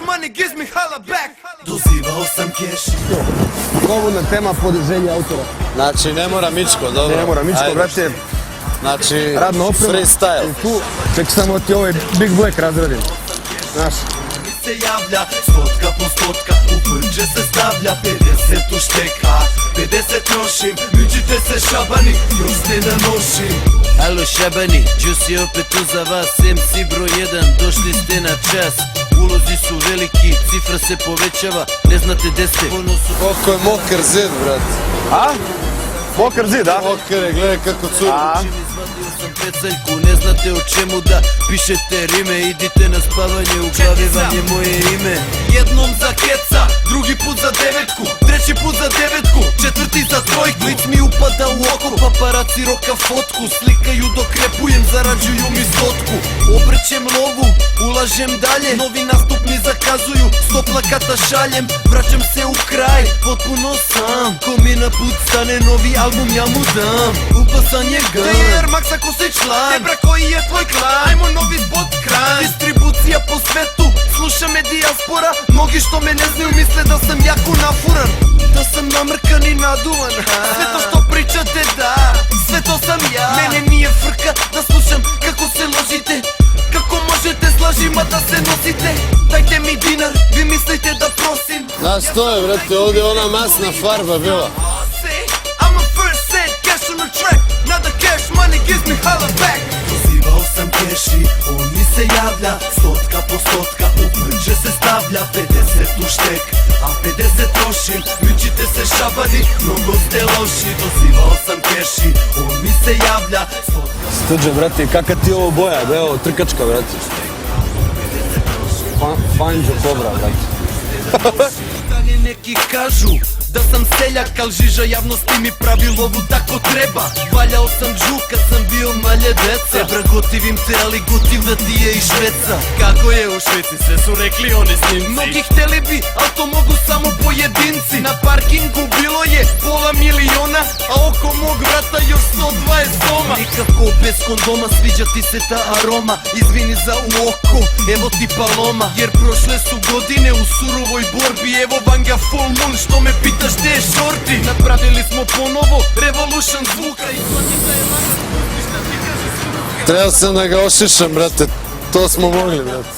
money gives me holla back. Dozivao sam keši. Slobodna tema pod želji autora. Znači, ne mora Mičko, dobro. Ne mora Mičko, brate. Znači, radno oprema. freestyle. Ček samo ti ovaj Big Black razradim. Znaš. Se javlja, stotka po stotka, u prđe se stavlja, 50 u šteka, 50 trošim, mičite se šabani, još te nanošim. Alo šabani, Juicy opet tu za vas, MC broj 1, došli ste na čas. Ulozi su veliki, cifra se povećava, ne znate gde ste. Koliko je moker zid, brat. A? Mokar zid, a? Moker je, gledaj kako curi. Izvadio sam peceljku, ne znate o čemu da pišete rime. Idite na spavanje, u glavi vam je moje ime. Jednom za keca, drugi put za devetku, treći put za devetku, četvrti za trojku. Blic mi upada u oko, paparaci roka fotku, slikaju dok repujem, zarađuju mi stotku. Obrćem lovu, ulažem dalje, novi nastup mi zakazuju, 100 plakata šaljem. Vraćam se u kraj, potpuno sam, ko mi na put stane novi album ja mu dam. Upasan je gan, Te je Air Max ako si član, Debra koji je tvoj klan, ajmo novi spot kran. Distribucija po svetu, sluša me dijaspora, mnogi što me ne znaju misle da sam jako nafuran, da sam namrkan i naduvan. Sve to što pričate da, sve to sam ja. Mene nije frka da slušam kako se ložite, kako možete s lažima da se nosite. Dajte mi dinar, vi mislite da prosim. Znaš to je, brate, ovdje je ona masna farba bila. I'm a first set, cash on the track, now the cash money gives me holla back. Dozivao sam keši, on mi se javlja, stotka po stotka, u prđe se stavlja, 50 u štek, a 50 trošim, mičite se šabani, mnogo ste loši. Dozivao sam keši, on mi se javlja, stotka po stotka. Stuđe, brate, kaka ti ovo boja, evo, trkačka, brate. Fanđo kobra, brate. Dalje neki kažu da sam seljak, al žiža javnosti mi pravi lovu tako treba. Valjao sam džuk kad sam bio malje deca. Ebra gotivim te, ali gotivna ti je i Šveca. kako je u Švici, sve su rekli oni snimci. Mnogi hteli bi, al to mogu samo pojedinci. Na parkingu bilo je pola miliona, a oko mog vrata još 120 soma. Nikako bez kondoma, sviđa ti se ta aroma. Izvini za u oko, evo ti paloma. Jer prošle su godine u surovoj borbi, evo vam ga full moon, što me pitaš gde je shorty. Napravili smo ponovo revolution zvuka. Trebao sam da ga ošišam, brate. To smo mogli, brate.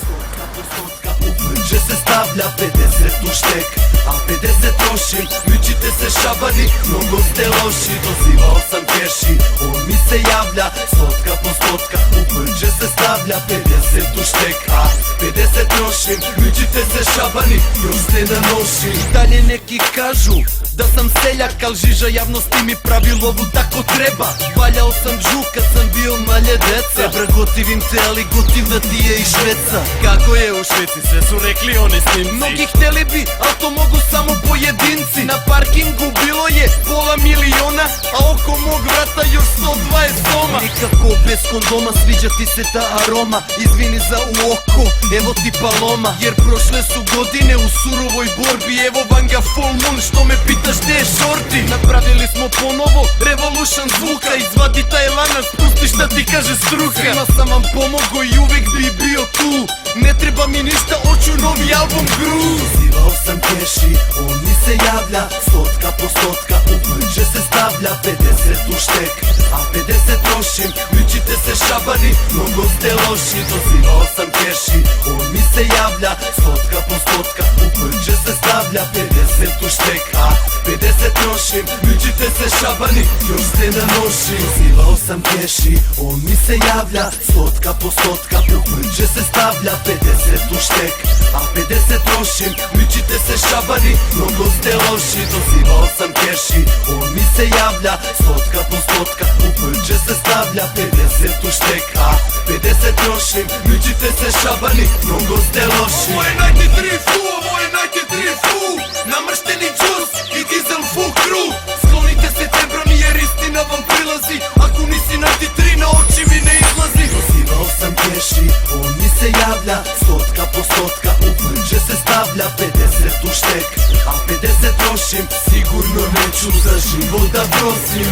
U prđe se stavlja, 50 u štek, a 50 trošim, mičite se šabani, mnogo ste loši. Dozivao sam keši, on mi se javlja, stotka po stotka, u prđe se stavlja, 50 u štek, a 50 trošim, mičite se šabani, još ste na noši. Dalje neki kažu da sam seljak, al žiža javnosti mi pravi lovu tako treba. Valjao sam džuk kad sam bio malje deca. Ebra gotivim te, ali gotivna ti je i Šveca. Kako je u Švici, sve su rekli oni snimci. Mnogi hteli bi, al to mogu samo pojedinci. Na parkingu bilo je pola miliona, a oko mog vrata još 120 soma. Nikako bez kondoma, sviđa ti se ta aroma. Izvini za u oko, evo ti paloma. Jer prošle su godine u surovoj borbi, evo vam ga full moon, što me pitaš gde je shorty. Napravili smo ponovo revolution zvuka, izvadi taj lanac, pusti šta ti kaže struka. Svima sam vam pomogao i uvek bi bio tu, ne treba mi ništa, hoću novi album Gru. Dozivao sam keši, on mi se javlja, stotka po stotka, u prđe se stavlja, 50 u štek, a 50 trošim, mičite se šabani, mnogo ste loši. Dozivao sam keši, on mi se javlja, stotka po stotka, u prđe se stavlja, 50 u štek, a 50 trošim, mičite se šabani, još ste na noši. Dozivao sam keši, on mi se javlja, stotka po stotka, u prđe se stavlja, 50 u štek, a 50 trošim, mičite se šabani, mnogo ste loši. Dozivao sam keši, on mi se javlja, stotka po stotka, u prđe se stavlja, 50 u štek, a 50 trošim, mičite se šabani, mnogo ste loši. Ovo je 93 fu, ovo je 93 fu, namršteni džus i dizel full crew. Sklonite se tebroni jer istina vam prilazi, ako nisi 93 na oči mi ne izlazi. Dozivao sam keši, on mi se javlja, stotka po stotka, u prđe se stavlja, 50 u štek, a 50 trošim, sigurno neću za život da prosim.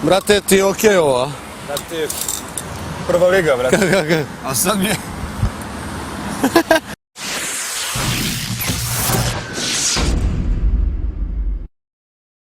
Brate, ti je okej ovo, a? Brate, prva liga, brate. Kako? A sad mi je...